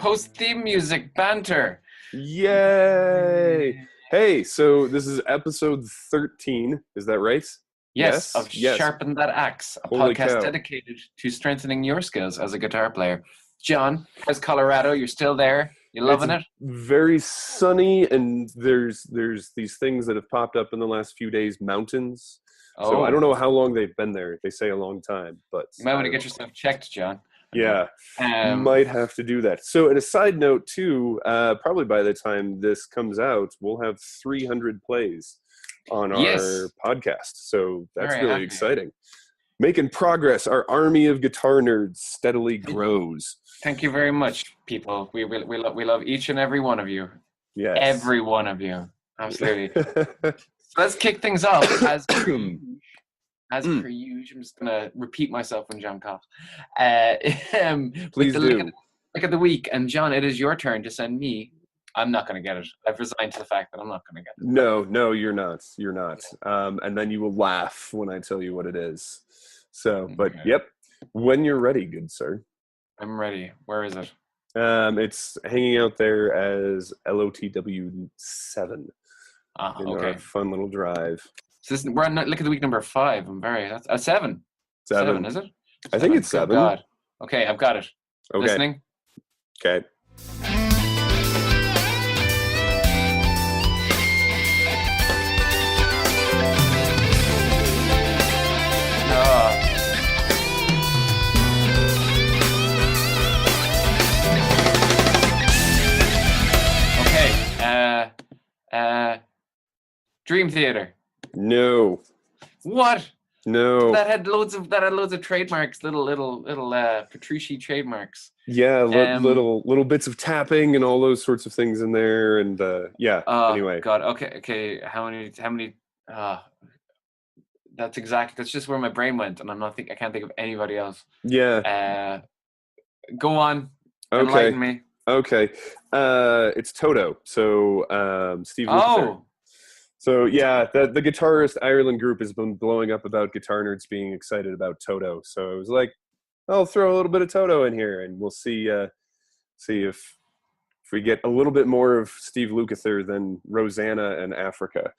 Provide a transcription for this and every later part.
post-theme music banter. Yay! Hey, so this is episode 13. Is that right? Yes, of Yes. Sharpen That Axe, a Holy podcast cow. dedicated to strengthening your skills as a guitar player. John, how's Colorado? You're still there? You loving it? Very sunny, and there's these things that have popped up in the last few days, mountains. So I don't know how long they've been there. They say a long time, but you might want to get yourself checked, John. Yeah, might have to do that. So, and a side note too, probably by the time this comes out, we'll have 300 plays on our podcast. So that's Very really happy. exciting. Making progress. Our army of guitar nerds steadily grows. Thank you very much, people. We love each and every one of you. Yes. Every one of you. Absolutely. So let's kick things off. As per usual, I'm just going to repeat myself when John coughs. Please do. Look at the week. And John, it is your turn to send me. I'm not going to get it. I've resigned to the fact that I'm not going to get it. No, you're not. You're not. And then you will laugh when I tell you what it is. So, but Yep. When you're ready, good sir. I'm ready. Where is it? It's hanging out there as LOTW7. Okay. Our fun little drive. So we're on look at the week number 5. I'm very that's 7. 7, is it? I think it's 7. God. Okay, I've got it. Okay. Listening. Okay. Dream Theater. No. What? No. That had loads of trademarks, little Petrucci trademarks. Yeah, little bits of tapping and all those sorts of things in there, and anyway. God. Okay. How many? That's just where my brain went, and I can't think of anybody else. Yeah. Go on. Okay. Enlighten me. Okay. It's Toto. So Steve Lukather. So yeah, the guitarist Ireland group has been blowing up about guitar nerds being excited about Toto. So I was like, I'll throw a little bit of Toto in here, and we'll see if we get a little bit more of Steve Lukather than Rosanna and Africa.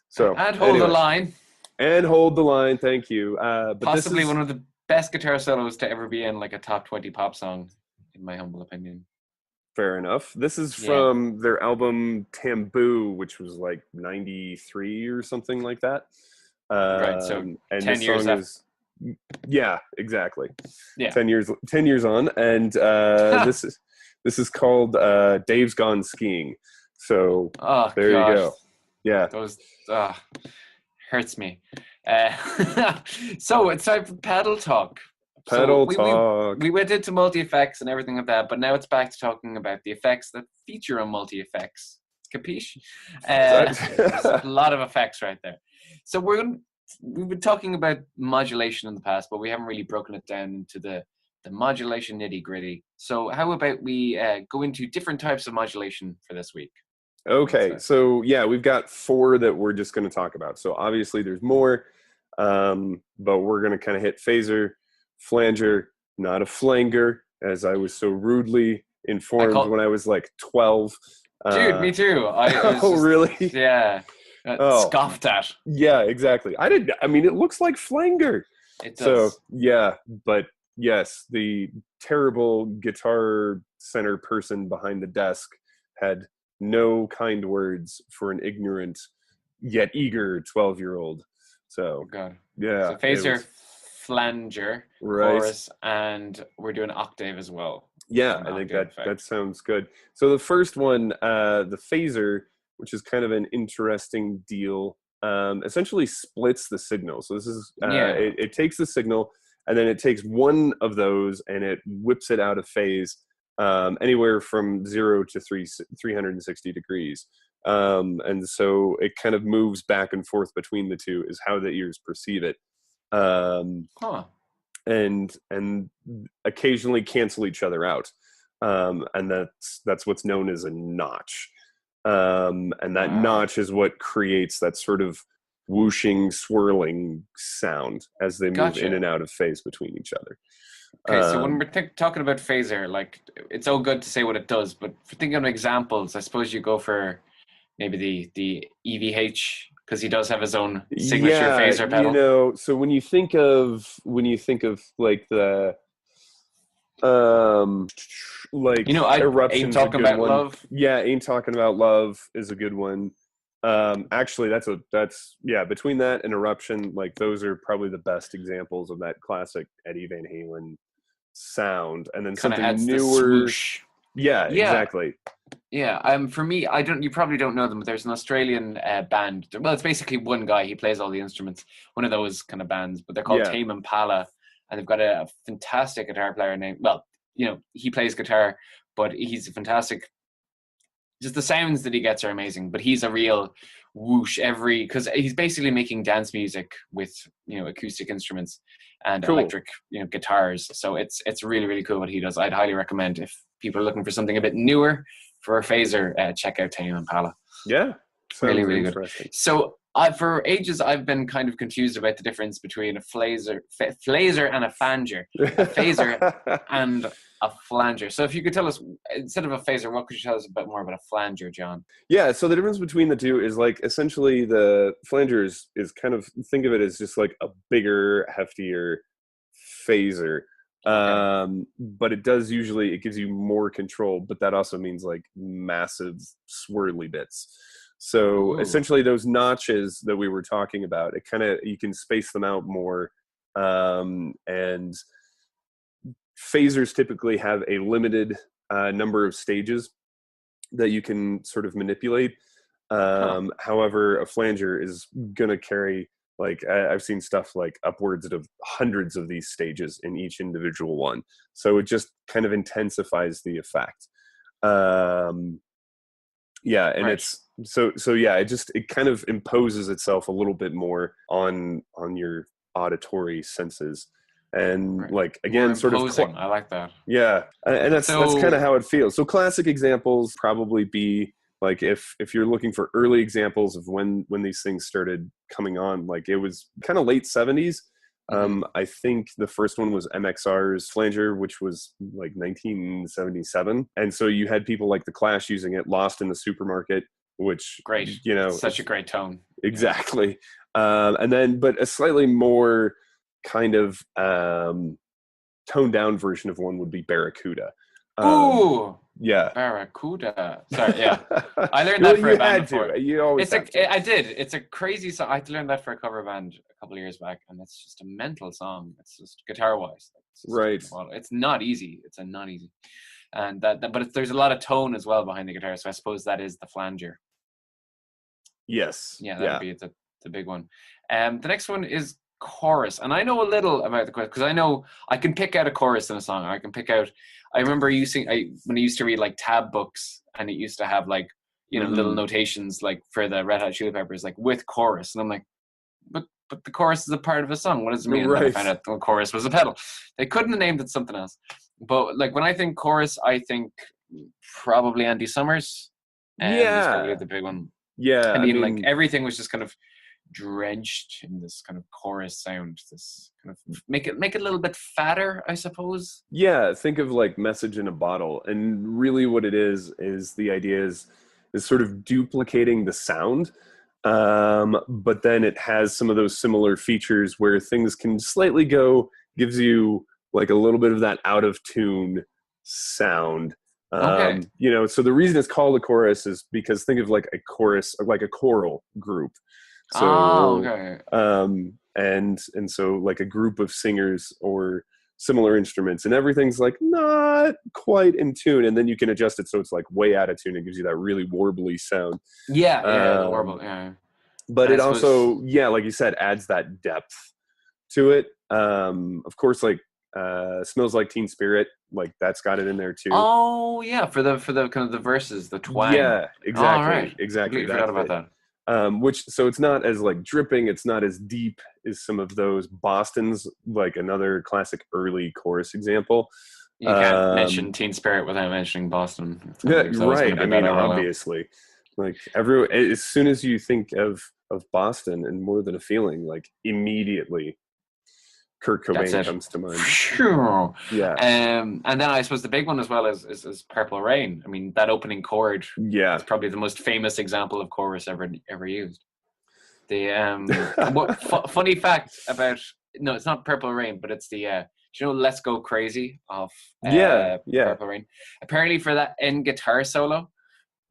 So and hold the line. And hold the line. Thank you. But possibly one of the best guitar solos to ever be in like a top 20 pop song, in my humble opinion. Fair enough. This is from their album Tamboo, which was like 93 or something like that. Right, so and 10 years after. Yeah, exactly. Yeah. 10 years on, and this is called Dave's Gone Skiing. So there you go. Yeah. Those hurts me. So it's time for pedal talk. Talk. We went into multi-effects and everything like that, but now it's back to talking about the effects that feature on multi-effects. Capiche? There's a lot of effects right there. So we've been talking about modulation in the past, but we haven't really broken it down into the modulation nitty-gritty. So how about we go into different types of modulation for this week? Okay, so yeah, we've got 4 that we're just going to talk about. So obviously there's more, but we're going to kind of hit phaser, flanger, not a flanger, as I was so rudely informed when I was like 12. Dude, me too. Really? Yeah. Scoffed at. Yeah, exactly. It looks like flanger. It does. So, yeah, but yes, the terrible Guitar Center person behind the desk had no kind words for an ignorant yet eager 12-year-old. So, God. Yeah. So phaser, flanger, right. chorus, and we're doing octave as well. Yeah, I think that sounds good. So the first one, the phaser, which is kind of an interesting deal, essentially splits the signal. So this is it takes the signal, and then it takes one of those and it whips it out of phase anywhere from 0 to 360 degrees. And so it kind of moves back and forth between the two is how the ears perceive it. And occasionally cancel each other out. And that's what's known as a notch. And that notch is what creates that sort of whooshing, swirling sound as they move in and out of phase between each other. Okay, so when we're talking about phaser, like it's all good to say what it does, but for thinking of examples, I suppose you go for maybe the EVH because he does have his own signature phaser pedal. So when you think of like the like Eruption's Ain't Talking About Love. Yeah, Ain't Talking About Love is a good one. Actually, that's between that and Eruption, like those are probably the best examples of that classic Eddie Van Halen sound. And then Kinda something newer. Yeah, exactly. Yeah, for me, you probably don't know them, but there's an Australian band. Well, it's basically one guy. He plays all the instruments. One of those kind of bands, but they're called Tame Impala, and they've got a fantastic guitar player named. Well, he plays guitar, but he's a fantastic. Just the sounds that he gets are amazing. But he's a real whoosh because he's basically making dance music with acoustic instruments and electric guitars. So it's really, really cool what he does. I'd highly recommend if people are looking for something a bit newer for a phaser, check out Tame Impala. Yeah, really, really good. So for ages, I've been kind of confused about the difference between a phaser and a flanger. A phaser and a flanger. So if you could tell us, instead of a phaser, what could you tell us a bit more about a flanger, John? Yeah, so the difference between the two is like essentially the flanger is kind of, think of it as just like a bigger, heftier phaser. Okay. But it gives you more control, but that also means like massive swirly bits. So essentially those notches that we were talking about, you can space them out more. And phasers typically have a limited number of stages that you can sort of manipulate. However, a flanger is going to carry, like I've seen stuff like upwards of hundreds of these stages in each individual one. So it just kind of intensifies the effect. It's it kind of imposes itself a little bit more on your auditory senses. And like again, sort of I like that. Yeah, and that's kind of how it feels. So classic examples probably be like if you're looking for early examples of when these things started coming on, like it was kind of late 70s. I think the first one was MXR's flanger, which was like 1977, and so you had people like the Clash using it, Lost in the Supermarket, which great, such a great tone. Exactly. And then, but a slightly more kind of toned down version of one would be Barracuda. Yeah, Barracuda. Sorry, yeah, I learned that for a band before. You always I did. It's a crazy song. I learned that for a cover band a couple of years back, and it's just a mental song. It's just guitar wise, right? It's not easy. It's not easy, and but there's a lot of tone as well behind the guitar. So I suppose that is the flanger. Yes. Yeah, that would be the big one. The next one is chorus, and I know a little about the chorus because I know I can pick out a chorus in a song. I remember when I used to read like tab books, and it used to have like little notations like for the Red Hot Chili Peppers, like with chorus, and I'm like, but the chorus is a part of a song. What does it mean? Right. And I found out the chorus was a pedal. They couldn't have named it something else. But like when I think chorus, I think probably Andy Summers. He's probably the big one. Yeah, I mean, like everything was just kind of drenched in this kind of chorus sound. This kind of make it a little bit fatter, I suppose. Yeah, think of like Message in a Bottle, and really what it is the idea is sort of duplicating the sound, but then it has some of those similar features where things can slightly gives you like a little bit of that out of tune sound. Okay. So the reason it's called a chorus is because think of like a chorus, like a choral group. So, okay. And so like a group of singers or similar instruments, and everything's like not quite in tune, and then you can adjust it so it's like way out of tune. It gives you that really warbly sound. Yeah, the warble. Yeah. But it also, like you said, adds that depth to it. Of course, like Smells Like Teen Spirit, like that's got it in there too. Oh yeah, for the kind of the verses, the twang. Yeah, exactly. Right. Exactly. Forgot about that. So it's not as like dripping, it's not as deep as some of those. Boston's like another classic early chorus example. You can't mention Teen Spirit without mentioning Boston. Yeah, right. I mean, obviously, like as soon as you think of Boston and More Than a Feeling, like immediately Kurt Cobain comes to mind. Yeah. And then I suppose the big one as well is Purple Rain. I mean, that opening chord is probably the most famous example of chorus ever used. The funny fact about, no, it's not Purple Rain, but it's the do you know Let's Go Crazy of Purple Rain? Apparently for that end guitar solo,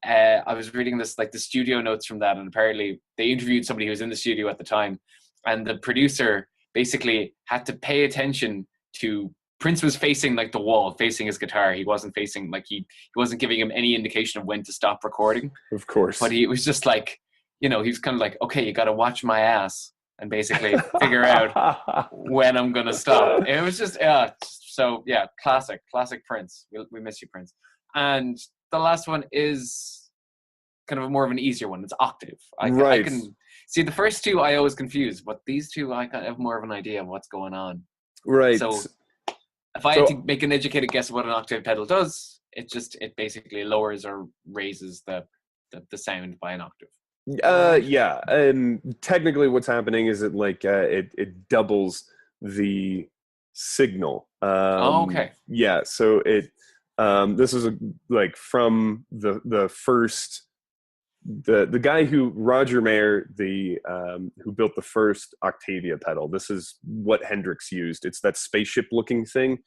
I was reading this, like the studio notes from that, and apparently they interviewed somebody who was in the studio at the time, and the producer basically had to pay attention to Prince was facing like the wall, facing his guitar. He wasn't facing, like he wasn't giving him any indication of when to stop recording. Of course. But he was just like, he was kind of like, okay, you got to watch my ass and basically figure out when I'm going to stop. It was just, classic Prince. We miss you, Prince. And the last one is kind of more of an easier one. It's octave. I can see the first two I always confuse, but these two I kind of have more of an idea of what's going on. Right. So if I had to make an educated guess of what an octave pedal does, it basically lowers or raises the sound by an octave. Technically what's happening is it doubles the signal. Okay. Yeah, so it this is from the first the guy Roger Mayer, who built the first Octavia pedal. This is what Hendrix used. It's that spaceship looking thing.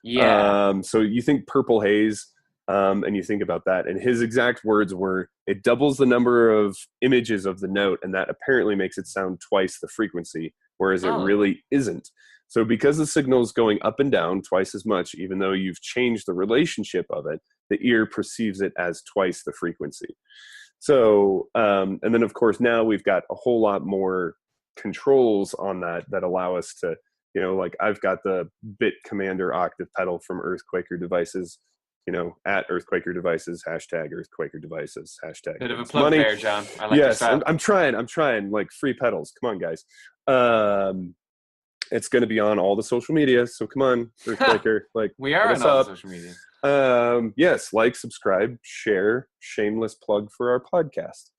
Yeah. So you think Purple Haze, and you think about that, and his exact words were, it doubles the number of images of the note, and that apparently makes it sound twice the frequency, whereas it really isn't. So because the signal is going up and down twice as much, even though you've changed the relationship of it, the ear perceives it as twice the frequency. So, and then of course now we've got a whole lot more controls on that allow us to, I've got the Bit Commander octave pedal from Earthquaker Devices, at Earthquaker Devices, #Earthquaker Devices, #. Bit of a plug there, John. I like yes, I'm trying, like free pedals. Come on, guys. It's going to be on all the social media, so come on, Earthquaker. We are on all the social media. Yes, subscribe, share. Shameless plug for our podcast.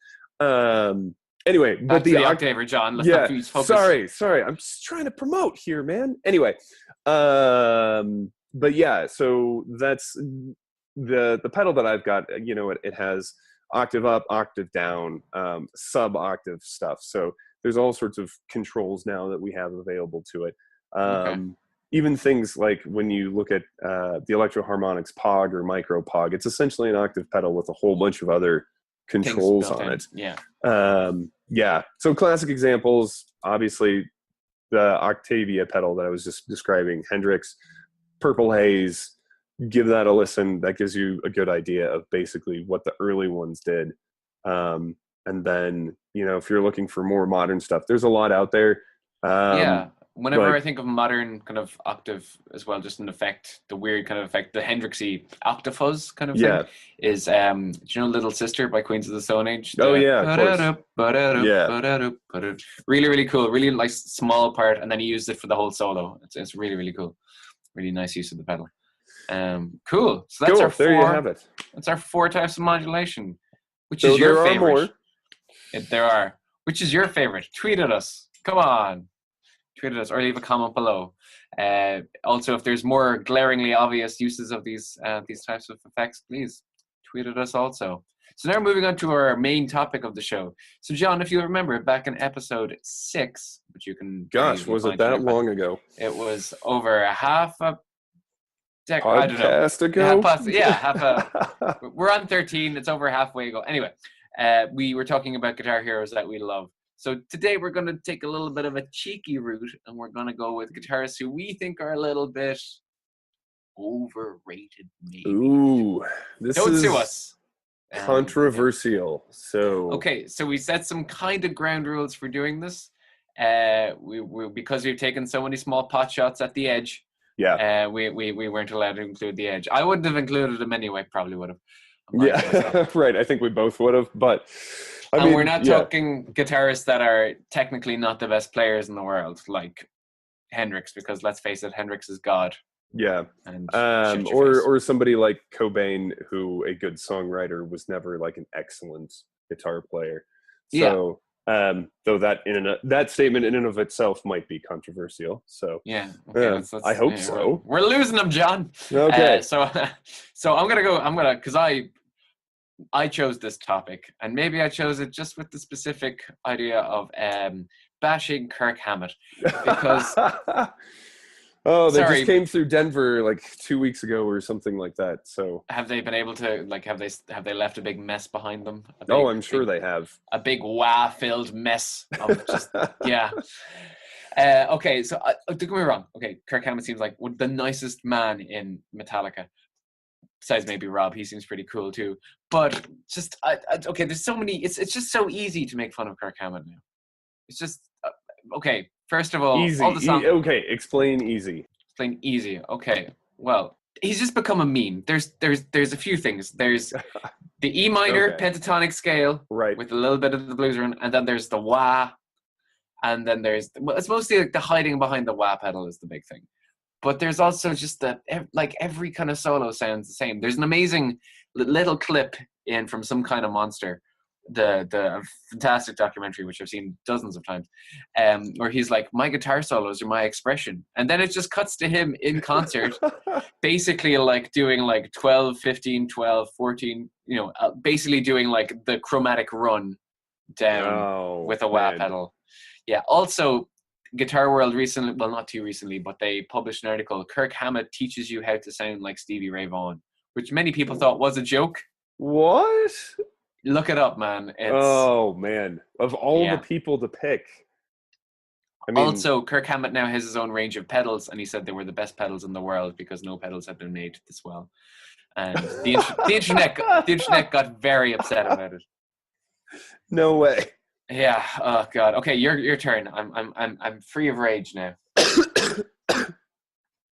Anyway, but the octaver, John. Let's not lose focus. Sorry. I'm just trying to promote here, man. Anyway, but yeah, so that's the pedal that I've got. It has octave up, octave down, sub octave stuff. So there's all sorts of controls now that we have available to it. Even things like when you look at the Electro Harmonix Pog or Micro Pog, it's essentially an octave pedal with a whole bunch of other controls on it. Yeah. So classic examples, obviously the Octavia pedal that I was just describing, Hendrix, Purple Haze. Give that a listen. That gives you a good idea of basically what the early ones did. And then, if you're looking for more modern stuff, there's a lot out there. Whenever I think of modern kind of octave as well, just an effect, the weird kind of effect, the Hendrixy octafuzz kind of thing is, do you know Little Sister by Queens of the Stone Age? Of course. Really, really cool. Really nice small part, and then he used it for the whole solo. It's really, really cool. Really nice use of the pedal. Cool. So that's our four. There you have it. That's our 4 types of modulation. Which is your favorite? There are more. There are. Which is your favorite? Tweet at us. Come on. Tweet at us or leave a comment below. Also, if there's more glaringly obvious uses of these types of effects, please tweet at us also. So now moving on to our main topic of the show. So John, if you remember back in episode 6, which you can... Gosh, was it that long ago? It was over half a decade. Podcast ago? We're on 13. It's over halfway ago. Anyway, we were talking about guitar heroes that we love. So today we're going to take a little bit of a cheeky route, and we're going to go with guitarists who we think are a little bit overrated, maybe. Ooh, Don't sue us. Controversial. So we set some kind of ground rules for doing this. We because we've taken so many small pot shots at the edge. Yeah. We weren't allowed to include the edge. I wouldn't have included them anyway. Probably would have. Yeah, right. I think we both would have, but I mean, we're not talking guitarists that are technically not the best players in the world, like Hendrix, because let's face it, Hendrix is God. Yeah. And or somebody like Cobain, who a good songwriter was never like an excellent guitar player. So Though that statement in and of itself might be controversial. So yeah, okay, I hope so. We're losing them, John. Okay. So I'm gonna because I chose this topic, and maybe I chose it just with the specific idea of bashing Kirk Hammett because. Oh, they just came through Denver like 2 weeks ago or something like that. So have they been able to have they left a big mess behind them? I'm sure they have a big filled mess of just yeah. Okay, so don't get me wrong. Okay, Kirk Hammett seems like the nicest man in Metallica. Besides maybe Rob, he seems pretty cool too. But just okay, there's so many. It's just so easy to make fun of Kirk Hammett now. It's just okay. First of all, easy. all the songs. Okay, explain easy. Explain easy. Okay. Well, he's just become a meme. There's a few things. There's the E minor pentatonic scale, right, with a little bit of the blues run, and then there's the wah, and then there's it's mostly like the hiding behind the wah pedal is the big thing. But there's also just every kind of solo sounds the same. There's an amazing little clip in from Some Kind of Monster, the fantastic documentary which I've seen dozens of times, where he's like, my guitar solos are my expression, and then it just cuts to him in concert basically like doing like 12 15 12 14, basically doing like the chromatic run down with a wah pedal. Yeah, also Guitar World recently, well, not too recently, but they published an article, Kirk Hammett teaches you how to sound like Stevie Ray Vaughan, which many people thought was a joke. What? Look it up, man. Oh, man. Of all the people to pick. I mean, also, Kirk Hammett now has his own range of pedals, and he said they were the best pedals in the world because no pedals had been made this well. And the internet got very upset about it. No way. Yeah. Oh God. Okay, your turn. I'm free of rage now.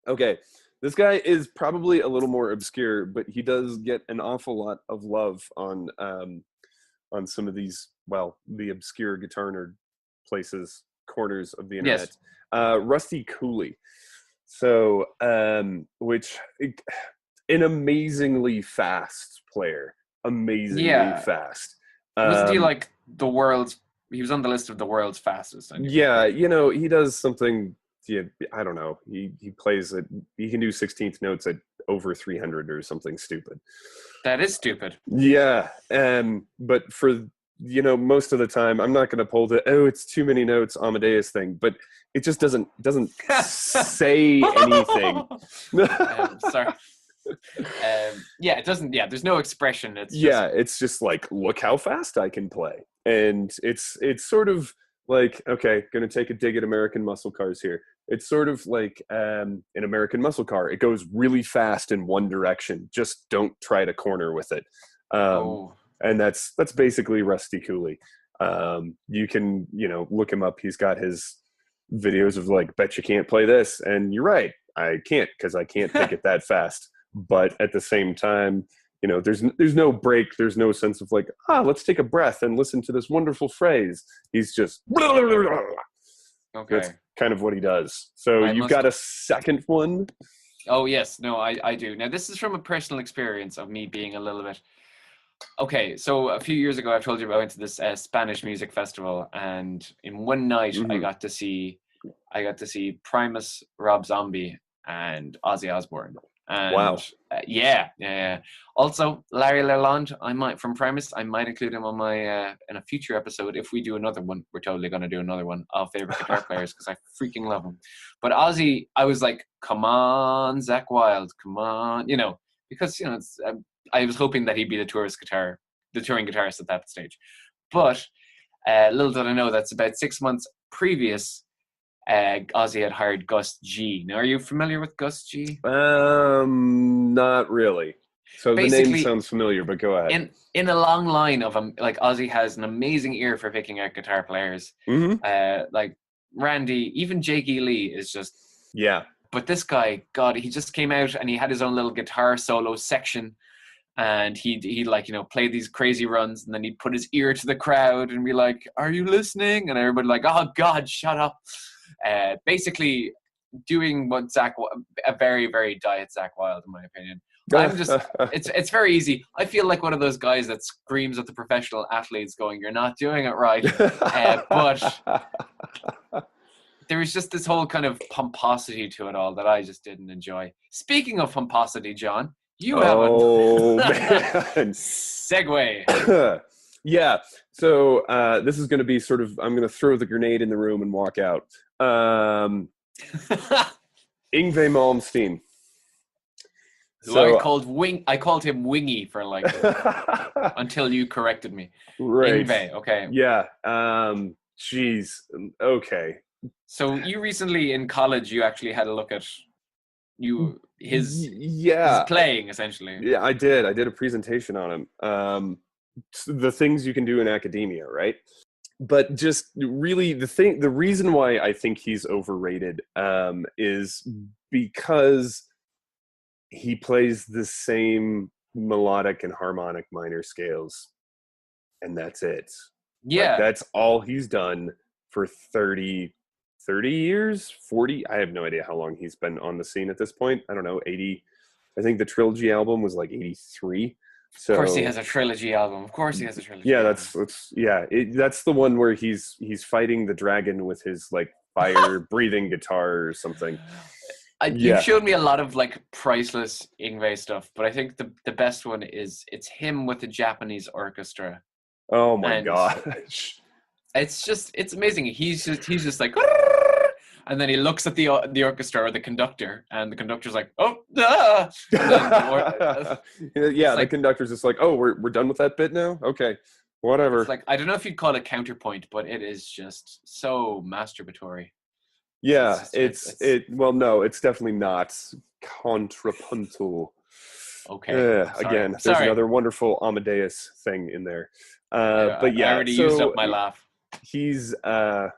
Okay. This guy is probably a little more obscure, but he does get an awful lot of love on some of these, the obscure guitar nerd corners of the internet. Yes. Rusty Cooley. So, an amazingly fast player. Amazingly fast. Wasn't he like he was on the list of the world's fastest? Yeah, he does something. Yeah, I don't know. He plays it. He can do 16th notes at over 300 or something stupid. That is stupid. Yeah, but for most of the time, I'm not going to pull it's too many notes Amadeus thing, but it just doesn't say anything. Sorry. It doesn't. Yeah, there's no expression. It's just like, look how fast I can play, and it's sort of like, okay, going to take a dig at American Muscle Cars here. It's sort of like an American Muscle Car. It goes really fast in one direction. Just don't try to corner with it. And that's basically Rusty Cooley. You can look him up. He's got his videos of like, bet you can't play this, and you're right, I can't, because I can't pick it that fast. But at the same time, there's no break. There's no sense of like, let's take a breath and listen to this wonderful phrase. He's just okay. That's kind of what he does. So you've got a second one? Oh yes, no, I do. Now this is from a personal experience of me being a little bit. Okay, so a few years ago, I've told you I went to this Spanish music festival, and in one night I got to see Primus, Rob Zombie, and Ozzy Osbourne. And, wow. Yeah. Also, Larry Lalonde, from Primus, I might include him on my in a future episode if we do another one. We're totally going to do another one of favorite guitar players because I freaking love him. But Ozzy, I was like, come on, Zakk Wylde, come on, because it's, I was hoping that he'd be the touring guitarist at that stage. But little did I know that's about 6 months previous. Ozzy had hired Gus G. Now, are you familiar with Gus G? Not really. So basically, the name sounds familiar, but go ahead. In a long line of them, like Ozzy has an amazing ear for picking out guitar players. Like Randy, even Jake E. Lee is just But this guy, God, he just came out and he had his own little guitar solo section, and he'd like play these crazy runs, and then he'd put his ear to the crowd and be like, "Are you listening?" And everybody like, "Oh God, shut up." Basically doing what a very, very diet Zakk Wylde, in my opinion. I'm just, it's very easy. I feel like one of those guys that screams at the professional athletes going, you're not doing it right. But there was just this whole kind of pomposity to it all that I just didn't enjoy. Speaking of pomposity, John, you have a segue. Yeah. So this is going to be sort of, I'm going to throw the grenade in the room and walk out. Yngwie Malmsteen. So, I called him Wingy for like until you corrected me. Right. Yngwie, okay. Yeah. Jeez. Okay. So you recently in college, you actually had a look at his playing essentially. Yeah, I did. I did a presentation on him. The things you can do in academia, right? But just really the reason why I think he's overrated is because he plays the same melodic and harmonic minor scales, and that's it. Yeah. Like, that's all he's done for 30 years, 40. I have no idea how long he's been on the scene at this point. I don't know, 80. I think the Trilogy album was like 83. So, of course he has a Trilogy album. Yeah, that's the one where he's fighting the dragon with his like fire breathing guitar or something. You've showed me a lot of like priceless Yngwie stuff, but I think the best one is it's him with the Japanese orchestra. Oh my gosh. It's amazing. He's just like, and then he looks at the orchestra or the conductor, and the conductor's like, oh, the conductor's just like, oh, we're done with that bit now. Okay, whatever. It's like, I don't know if you'd call it counterpoint, but it is just so masturbatory. Yeah, well, no, it's definitely not contrapuntal. Okay. Again, there's another wonderful Amadeus thing in there. But yeah, I already used up my laugh. He's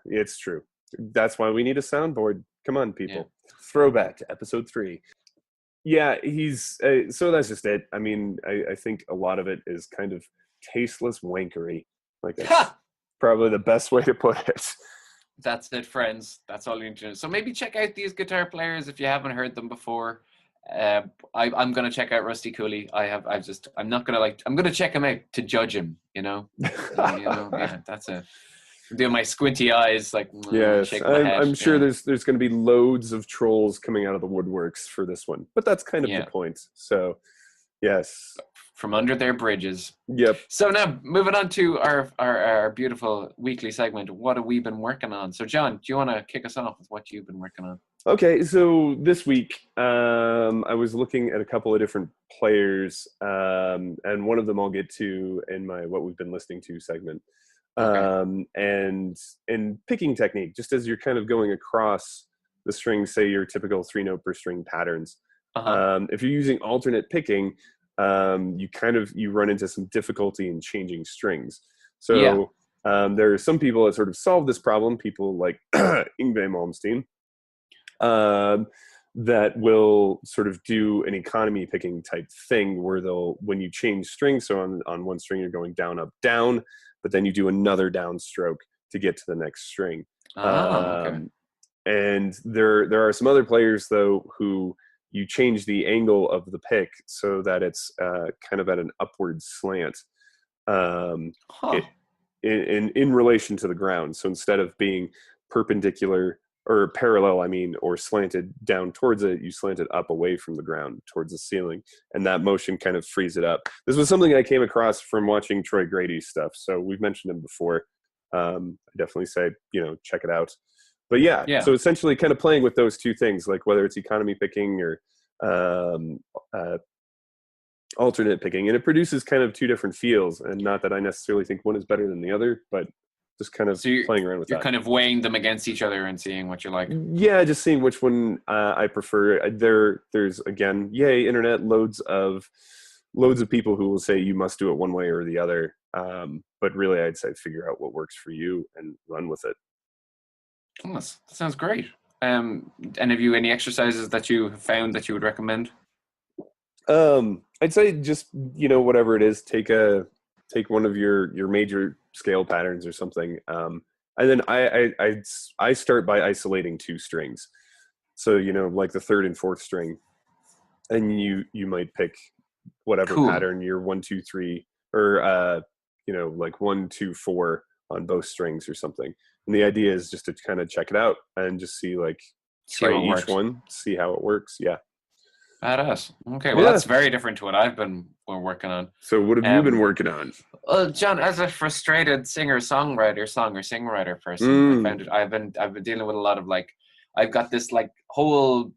it's true. That's why we need a soundboard. Come on, people. Yeah. Throwback to episode 3. Yeah, he's so that's just it. I mean, I think a lot of it is kind of tasteless wankery. Like that's probably the best way to put it. That's it, friends. That's all you need to know. So maybe check out these guitar players if you haven't heard them before. I'm gonna check out Rusty Cooley. I'm gonna check him out to judge him. Yeah, that's it. I'm doing my squinty eyes, like yes. I'm sure there's going to be loads of trolls coming out of the woodworks for this one, but that's kind of the point. So, yes, from under their bridges. Yep. So now moving on to our beautiful weekly segment. What have we been working on? So, John, do you want to kick us off with what you've been working on? Okay, so this week I was looking at a couple of different players, and one of them I'll get to in my what we've been listening to segment. Okay. And picking technique, just as you're kind of going across the strings, say your typical 3-note per string patterns. If you're using alternate picking, you run into some difficulty in changing strings. So there are some people that sort of solve this problem, people like Yngwie Malmsteen, that will sort of do an economy picking type thing where when you change strings, so on one string you're going down, up, down, but then you do another downstroke to get to the next string. Okay. And there are some other players though who you change the angle of the pick so that it's kind of at an upward slant in relation to the ground. So instead of being perpendicular or parallel, or slanted down towards it, you slant it up away from the ground towards the ceiling. And that motion kind of frees it up. This was something I came across from watching Troy Grady's stuff. So we've mentioned him before. I definitely say, check it out. But yeah, so essentially kind of playing with those two things, like whether it's economy picking or alternate picking. And it produces kind of two different feels. And not that I necessarily think one is better than the other, but just kind of playing around with that. You're kind of weighing them against each other and seeing what you like. Yeah, just seeing which one I prefer. There's again, yay, internet, loads of people who will say you must do it one way or the other. But really, I'd say figure out what works for you and run with it. Oh, that sounds great. And have you any exercises that you found that you would recommend? I'd say just whatever it is, take one of your major scale patterns or something, and then I start by isolating two strings. So like the third and fourth string, and you might pick whatever pattern you're 1, 2, 3, or like 1, 2, 4 on both strings or something. And the idea is just to kind of check it out and just see try each one, see how it works. Yeah. Badass. Okay, well, that's very different to what I've been working on. So what have you been working on? Well, John, as a frustrated song or singwriter person, I found it. I've been dealing with a lot of I've got this whole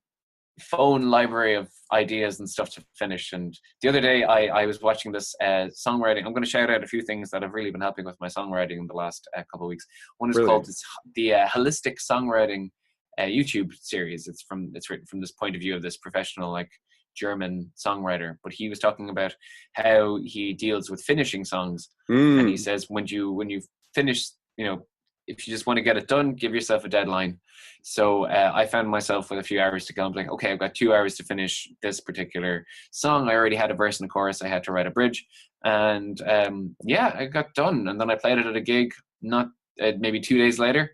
phone library of ideas and stuff to finish. And the other day, I was watching this songwriting. I'm going to shout out a few things that have really been helping with my songwriting in the last couple of weeks. One is called the Holistic Songwriting YouTube series. It's written from this point of view of this professional German songwriter, but he was talking about how he deals with finishing songs. And he says when you finish, if you just want to get it done, give yourself a deadline. So I found myself with a few hours to go. I'm like, okay, I've got 2 hours to finish this particular song. I already had a verse and a chorus. I had to write a bridge, and I got done. And then I played it at a gig, not maybe 2 days later,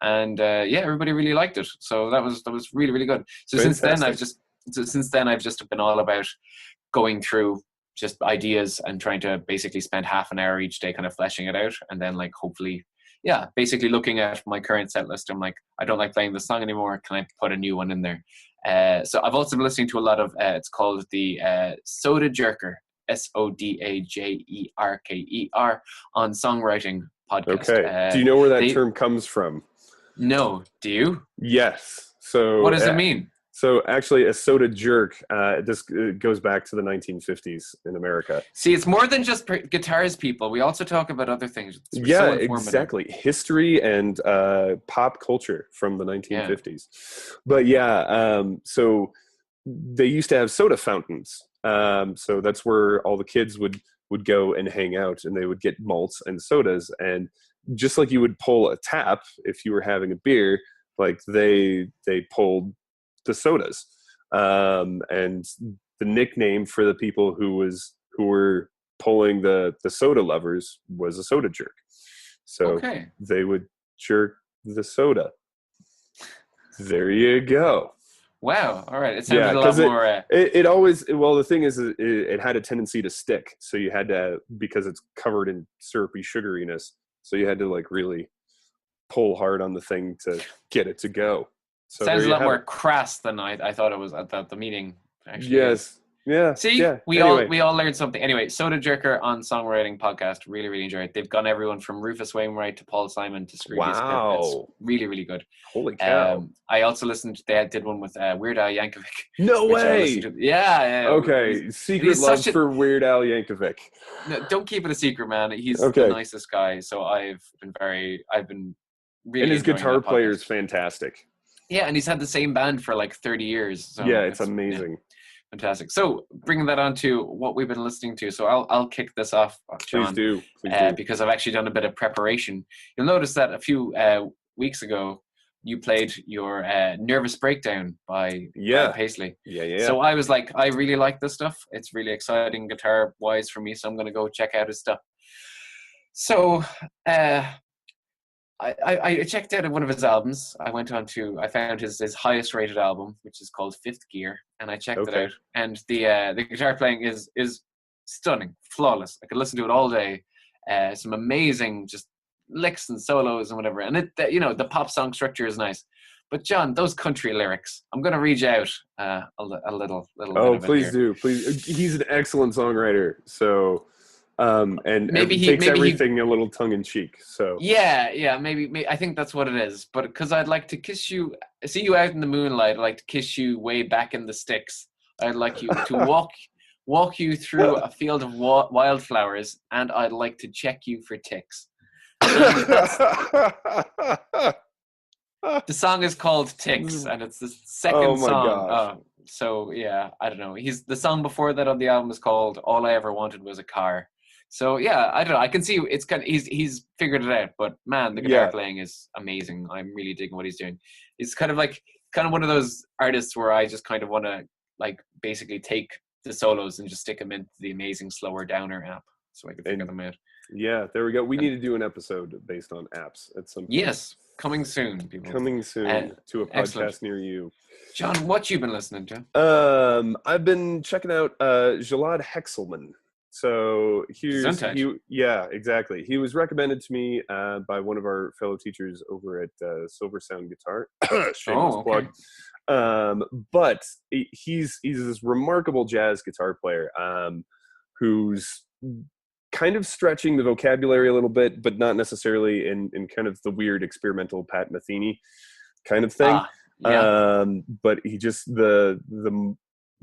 and everybody really liked it. So that was really, really good. So Fantastic. since then I've just been all about going through just ideas and trying to basically spend half an hour each day kind of fleshing it out, and then hopefully basically looking at my current set list. I'm like, I don't like playing this song anymore, can I put a new one in there? So I've also been listening to a lot of it's called the Soda Jerker, SODAJERKER, on songwriting podcast. Okay. Do you know where that term comes from? No. Do you? Yes. So what does it mean? So actually, a soda jerk, this goes back to the 1950s in America. See, it's more than just guitars, people. We also talk about other things. Yeah, exactly. History and pop culture from the 1950s. Yeah. But so they used to have soda fountains. So that's where all the kids would go and hang out, and they would get malts and sodas. And just like you would pull a tap if you were having a beer, they pulled the sodas, and the nickname for the people who were pulling the soda levers was a soda jerk. So they would jerk the soda. There you go. Wow. All right. It sounded a lot more. It always. Well, the thing is, it had a tendency to stick. So you had to, because it's covered in syrupy sugariness. So you had to really pull hard on the thing to get it to go. So sounds a lot more crass than I thought it was at the meeting. Actually. Yes. Yeah. See, we all learned something. Anyway, Soda Jerker on Songwriting Podcast. Really, really enjoy it. They've gone everyone from Rufus Wainwright to Paul Simon to Scrooge. Wow. It's really, really good. Holy cow. I also listened. They did one with Weird Al Yankovic. No way. Yeah. Okay. Secret love for Weird Al Yankovic. No, don't keep it a secret, man. He's the nicest guy. So I've been really. And his guitar player is fantastic. Yeah, and he's had the same band for 30 years. So yeah, it's amazing. Yeah, fantastic. So bringing that on to what we've been listening to. So I'll kick this off, John. Please do. Because I've actually done a bit of preparation. You'll notice that a few weeks ago, you played your Nervous Breakdown by Brian Paisley. Yeah. So I was like, I really like this stuff. It's really exciting guitar-wise for me, so I'm going to go check out his stuff. So I checked out one of his albums. I found his highest rated album, which is called Fifth Gear, and I checked it out. And the guitar playing is stunning, flawless. I could listen to it all day. Some amazing just licks and solos and whatever. And the pop song structure is nice. But John, those country lyrics, I'm going to read you out a little. Oh, please do, please. He's an excellent songwriter. So. And maybe he takes everything a little tongue in cheek. So maybe I think that's what it is. But because I'd like to kiss you, see you out in the moonlight. I'd like to kiss you way back in the sticks. I'd like you to walk you through a field of wildflowers, and I'd like to check you for ticks. The song is called Ticks, and it's the second song. So yeah, I don't know. The song before that on the album is called All I Ever Wanted Was a Car. So yeah, I don't know. I can see it's kind of he's figured it out, but man, the guitar playing is amazing. I'm really digging what he's doing. He's kind of one of those artists where I just kind of want to basically take the solos and just stick them into the amazing slower downer app so I can figure them out. Yeah, there we go. We need to do an episode based on apps at some point. Yes. Coming soon, people. Coming soon to a podcast excellent. near you. John, what you been listening to? I've been checking out Gilad Hexelman. So yeah, exactly. He was recommended to me by one of our fellow teachers over at Silver Sound Guitar. Shameless plug. But he's this remarkable jazz guitar player who's kind of stretching the vocabulary a little bit, but not necessarily in kind of the weird experimental Pat Metheny kind of thing. But he just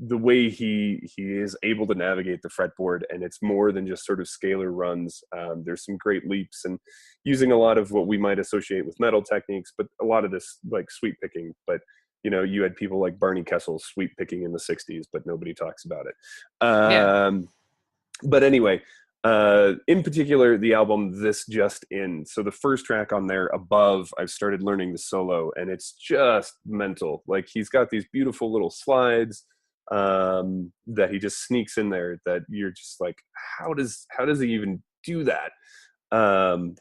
the way he is able to navigate the fretboard, and it's more than just sort of scalar runs. There's some great leaps and using a lot of what we might associate with metal techniques, but a lot of this like sweep picking. But you know, you had people like Barney Kessel sweep picking in the 60s, but nobody talks about it. But anyway, in particular, the album This Just In. So the first track on there, Above, I've started learning the solo, and it's just mental. Like, he's got these beautiful little slides that he just sneaks in there that you're just like, how does he even do that? And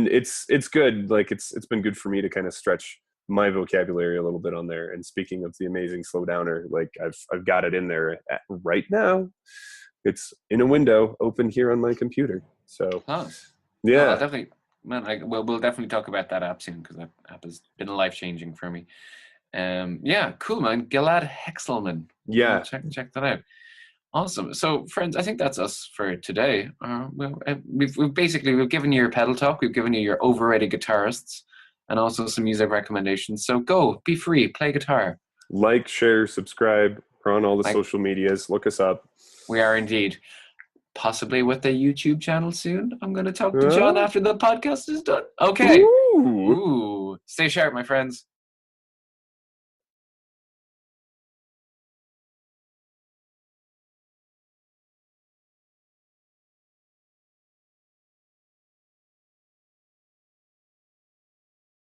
it's good. Like, it's been good for me to kind of stretch my vocabulary a little bit on there. And speaking of the amazing slow downer, like I've got it in there right now. It's in a window open here on my computer. So yeah, definitely, man. We'll definitely talk about that app soon, because that app has been life-changing for me. Yeah, cool, man. Gilad Hexelman. Yeah, check that out. Awesome. So, friends, I think that's us for today. We've given you your pedal talk. We've given you your overrated guitarists, and also some music recommendations. So go, be free, play guitar. Like, share, subscribe. We're on all the social medias. Look us up. We are indeed. Possibly with a YouTube channel soon. I'm going to talk to John after the podcast is done. Okay. Ooh. Stay sharp, my friends.